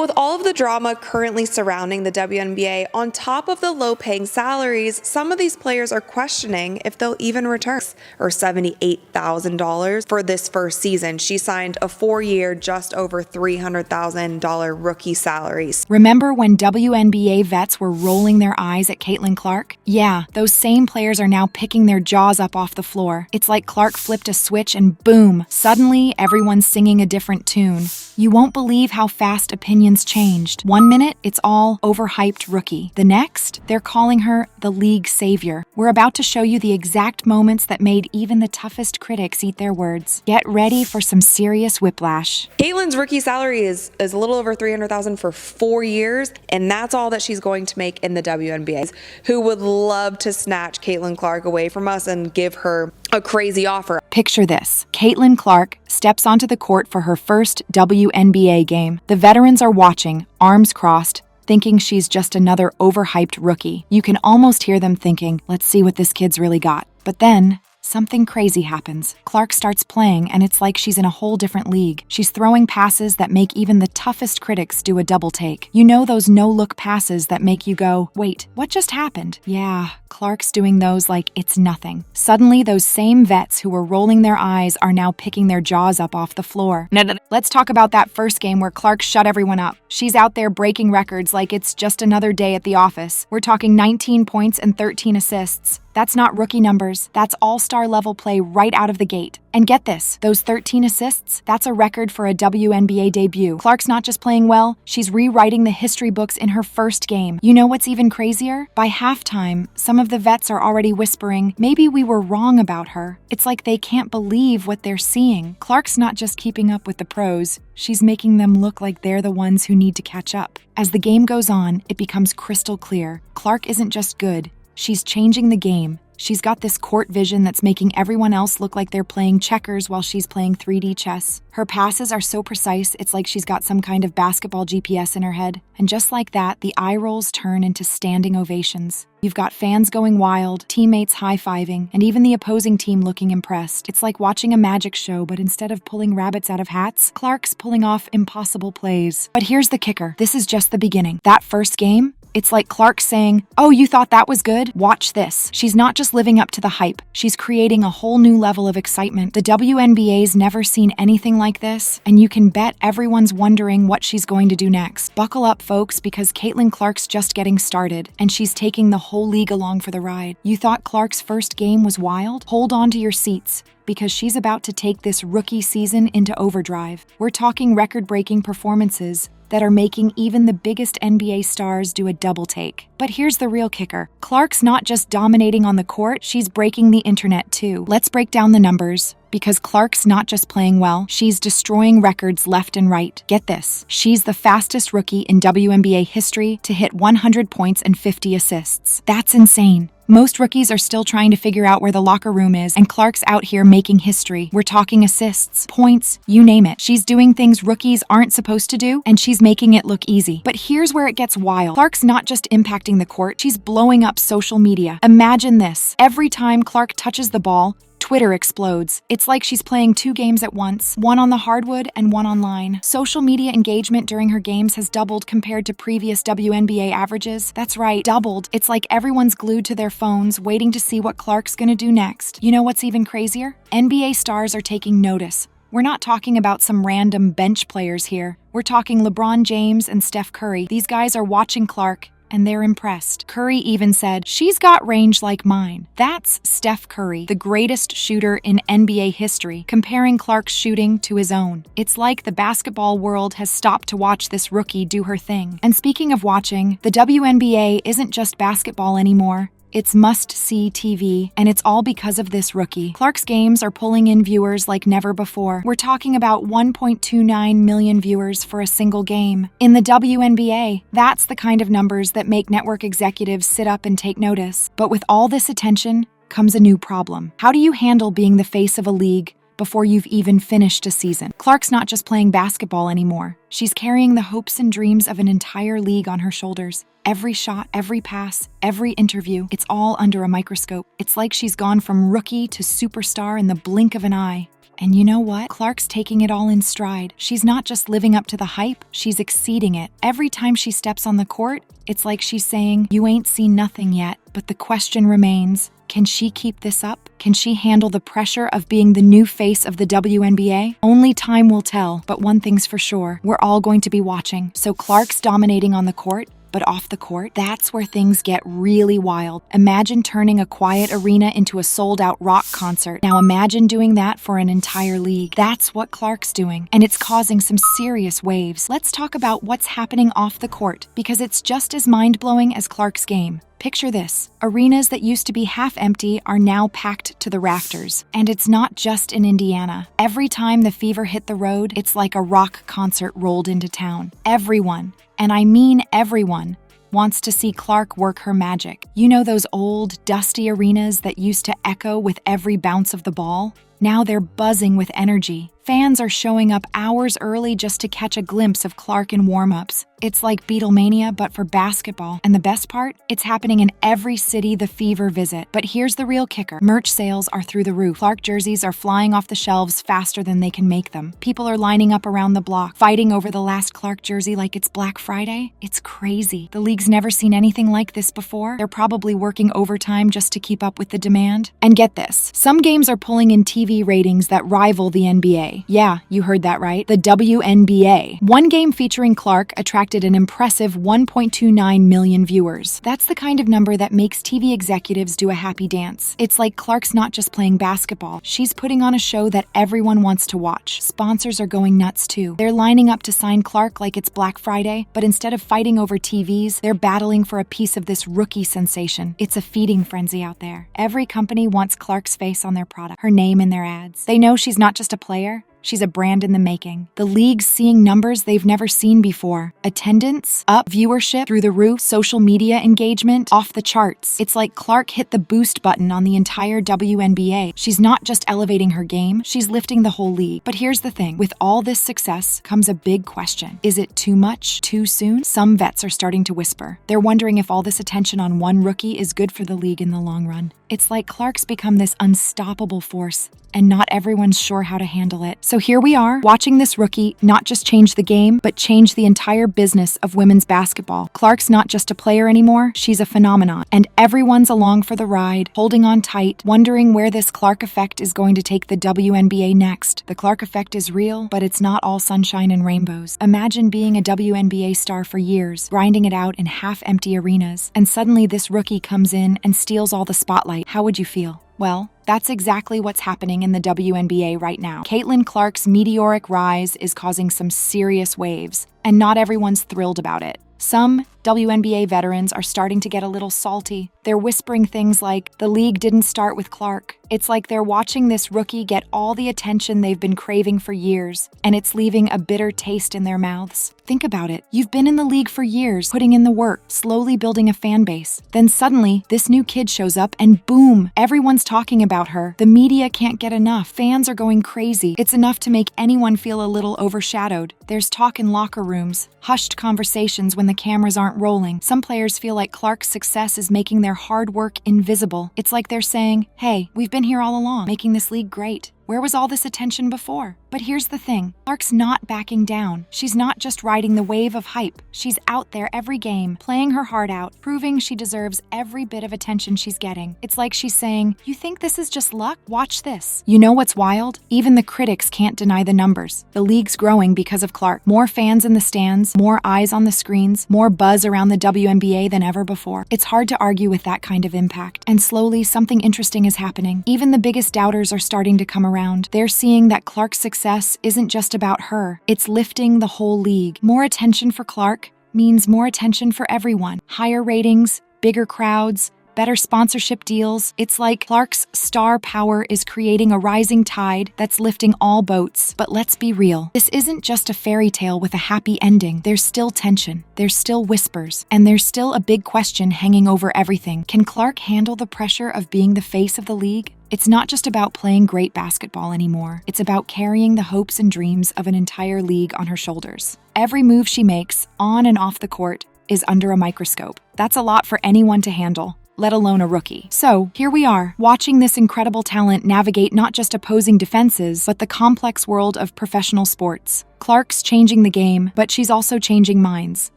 But with all of the drama currently surrounding the WNBA, on top of the low-paying salaries, some of these players are questioning if they'll even return. Or $78,000 for this first season. She signed a 4-year, just over $300,000 rookie salaries. Remember when WNBA vets were rolling their eyes at Caitlin Clark? Yeah, those same players are now picking their jaws up off the floor. It's like Clark flipped a switch and boom, suddenly everyone's singing a different tune. You won't believe how fast opinions changed. 1 minute, it's all overhyped rookie. The next, they're calling her the league savior. We're about to show you the exact moments that made even the toughest critics eat their words. Get ready for some serious whiplash. Caitlin's rookie salary is a little over $300,000 for 4 years, and that's all that she's going to make in the WNBA. Who would love to snatch Caitlin Clark away from us and give her a crazy offer? Picture this. Caitlin Clark steps onto the court for her first WNBA game. The veterans are watching, arms crossed, thinking she's just another overhyped rookie. You can almost hear them thinking, let's see what this kid's really got. But then, something crazy happens. Clark starts playing, and it's like she's in a whole different league. She's throwing passes that make even the toughest critics do a double take. You know those no-look passes that make you go, wait, what just happened? Yeah, Clark's doing those like it's nothing. Suddenly, those same vets who were rolling their eyes are now picking their jaws up off the floor. Let's talk about that first game where Clark shut everyone up. She's out there breaking records like it's just another day at the office. We're talking 19 points and 13 assists. That's not rookie numbers. That's all-star level play right out of the gate. And get this, those 13 assists, that's a record for a WNBA debut. Clark's not just playing well, she's rewriting the history books in her first game. You know what's even crazier? By halftime, some of the vets are already whispering, maybe we were wrong about her. It's like they can't believe what they're seeing. Clark's not just keeping up with the pros, she's making them look like they're the ones who need to catch up. As the game goes on, it becomes crystal clear. Clark isn't just good. She's changing the game. She's got this court vision that's making everyone else look like they're playing checkers while she's playing 3D chess. Her passes are so precise, it's like she's got some kind of basketball GPS in her head. And just like that, the eye rolls turn into standing ovations. You've got fans going wild, teammates high-fiving, and even the opposing team looking impressed. It's like watching a magic show, but instead of pulling rabbits out of hats, Clark's pulling off impossible plays. But here's the kicker. This is just the beginning. That first game, it's like Clark saying, oh, you thought that was good? Watch this. She's not just living up to the hype. She's creating a whole new level of excitement. The WNBA's never seen anything like this, and you can bet everyone's wondering what she's going to do next. Buckle up, folks, because Caitlin Clark's just getting started, and she's taking the whole league along for the ride. You thought Clark's first game was wild? Hold on to your seats, because she's about to take this rookie season into overdrive. We're talking record-breaking performances that are making even the biggest NBA stars do a double take. But here's the real kicker. Clark's not just dominating on the court, she's breaking the internet too. Let's break down the numbers. Because Clark's not just playing well, she's destroying records left and right. Get this, she's the fastest rookie in WNBA history to hit 100 points and 50 assists. That's insane. Most rookies are still trying to figure out where the locker room is, and Clark's out here making history. We're talking assists, points, you name it. She's doing things rookies aren't supposed to do, and she's making it look easy. But here's where it gets wild. Clark's not just impacting the court, she's blowing up social media. Imagine this. Every time Clark touches the ball, Twitter explodes. It's like she's playing 2 games at once, one on the hardwood and one online. Social media engagement during her games has doubled compared to previous WNBA averages. That's right, doubled. It's like everyone's glued to their phones, waiting to see what Clark's gonna do next. You know what's even crazier? NBA stars are taking notice. We're not talking about some random bench players here. We're talking LeBron James and Steph Curry. These guys are watching Clark, and they're impressed. Curry even said, she's got range like mine. That's Steph Curry, the greatest shooter in NBA history, comparing Clark's shooting to his own. It's like the basketball world has stopped to watch this rookie do her thing. And speaking of watching, the WNBA isn't just basketball anymore. It's must-see TV, and it's all because of this rookie. Clark's games are pulling in viewers like never before. We're talking about 1.29 million viewers for a single game. In the WNBA, that's the kind of numbers that make network executives sit up and take notice. But with all this attention comes a new problem. How do you handle being the face of a league before you've even finished a season? Clark's not just playing basketball anymore. She's carrying the hopes and dreams of an entire league on her shoulders. Every shot, every pass, every interview, it's all under a microscope. It's like she's gone from rookie to superstar in the blink of an eye. And you know what? Clark's taking it all in stride. She's not just living up to the hype, she's exceeding it. Every time she steps on the court, it's like she's saying, "You ain't seen nothing yet." But the question remains, can she keep this up? Can she handle the pressure of being the new face of the WNBA? Only time will tell, but one thing's for sure, we're all going to be watching. So Clark's dominating on the court, but off the court, that's where things get really wild. Imagine turning a quiet arena into a sold-out rock concert. Now imagine doing that for an entire league. That's what Clark's doing, and it's causing some serious waves. Let's talk about what's happening off the court, because it's just as mind-blowing as Clark's game. Picture this. Arenas that used to be half empty are now packed to the rafters. And it's not just in Indiana. Every time the Fever hit the road, it's like a rock concert rolled into town. Everyone, and I mean everyone, wants to see Clark work her magic. You know those old, dusty arenas that used to echo with every bounce of the ball? Now they're buzzing with energy. Fans are showing up hours early just to catch a glimpse of Clark in warm-ups. It's like Beatlemania, but for basketball. And the best part? It's happening in every city the Fever visit. But here's the real kicker. Merch sales are through the roof. Clark jerseys are flying off the shelves faster than they can make them. People are lining up around the block, fighting over the last Clark jersey like it's Black Friday. It's crazy. The league's never seen anything like this before. They're probably working overtime just to keep up with the demand. And get this, some games are pulling in TV ratings that rival the NBA. Yeah, you heard that right. The WNBA. One game featuring Clark attracted an impressive 1.29 million viewers. That's the kind of number that makes TV executives do a happy dance. It's like Clark's not just playing basketball. She's putting on a show that everyone wants to watch. Sponsors are going nuts too. They're lining up to sign Clark like it's Black Friday, but instead of fighting over TVs, they're battling for a piece of this rookie sensation. It's a feeding frenzy out there. Every company wants Clark's face on their product, her name in their ads. They know she's not just a player. She's a brand in the making. The league's seeing numbers they've never seen before. Attendance up, viewership through the roof, social media engagement off the charts. It's like Clark hit the boost button on the entire WNBA. She's not just elevating her game, she's lifting the whole league. But here's the thing, with all this success comes a big question. Is it too much, too soon? Some vets are starting to whisper. They're wondering if all this attention on one rookie is good for the league in the long run. It's like Clark's become this unstoppable force, and not everyone's sure how to handle it. So here we are, watching this rookie not just change the game, but change the entire business of women's basketball. Clark's not just a player anymore, she's a phenomenon. And everyone's along for the ride, holding on tight, wondering where this Clark effect is going to take the WNBA next. The Clark effect is real, but it's not all sunshine and rainbows. Imagine being a WNBA star for years, grinding it out in half-empty arenas, and suddenly this rookie comes in and steals all the spotlight. How would you feel? Well, that's exactly what's happening in the WNBA right now. Caitlin Clark's meteoric rise is causing some serious waves, and not everyone's thrilled about it. Some WNBA veterans are starting to get a little salty. They're whispering things like, the league didn't start with Clark. It's like they're watching this rookie get all the attention they've been craving for years, and it's leaving a bitter taste in their mouths. Think about it. You've been in the league for years, putting in the work, slowly building a fan base. Then suddenly, this new kid shows up and boom, everyone's talking about her. The media can't get enough. Fans are going crazy. It's enough to make anyone feel a little overshadowed. There's talk in locker rooms, hushed conversations when the cameras aren't rolling. Some players feel like Clark's success is making their hard work invisible. It's like they're saying, hey, we've been here all along, making this league great. Where was all this attention before? But here's the thing, Clark's not backing down. She's not just riding the wave of hype. She's out there every game, playing her heart out, proving she deserves every bit of attention she's getting. It's like she's saying, you think this is just luck? Watch this. You know what's wild? Even the critics can't deny the numbers. The league's growing because of Clark. More fans in the stands, more eyes on the screens, more buzz around the WNBA than ever before. It's hard to argue with that kind of impact. And slowly, something interesting is happening. Even the biggest doubters are starting to come around. They're seeing that Clark's success isn't just about her. It's lifting the whole league. More attention for Clark means more attention for everyone. Higher ratings, bigger crowds, better sponsorship deals. It's like Clark's star power is creating a rising tide that's lifting all boats. But let's be real. This isn't just a fairy tale with a happy ending. There's still tension. There's still whispers. And there's still a big question hanging over everything. Can Clark handle the pressure of being the face of the league? It's not just about playing great basketball anymore. It's about carrying the hopes and dreams of an entire league on her shoulders. Every move she makes, on and off the court, is under a microscope. That's a lot for anyone to handle. let alone a rookie. So, here we are, watching this incredible talent navigate not just opposing defenses, but the complex world of professional sports. Clark's changing the game, but she's also changing minds.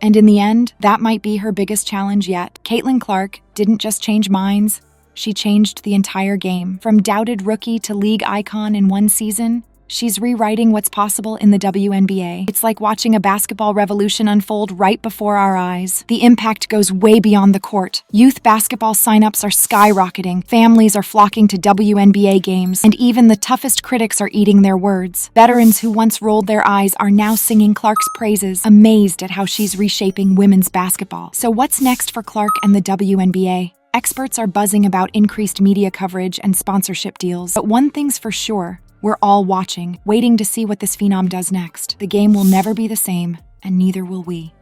And in the end, that might be her biggest challenge yet. Caitlin Clark didn't just change minds, she changed the entire game. From doubted rookie to league icon in one season, she's rewriting what's possible in the WNBA. It's like watching a basketball revolution unfold right before our eyes. The impact goes way beyond the court. Youth basketball signups are skyrocketing, families are flocking to WNBA games, and even the toughest critics are eating their words. Veterans who once rolled their eyes are now singing Clark's praises, amazed at how she's reshaping women's basketball. So what's next for Clark and the WNBA? Experts are buzzing about increased media coverage and sponsorship deals. But one thing's for sure, we're all watching, waiting to see what this phenom does next. The game will never be the same, and neither will we.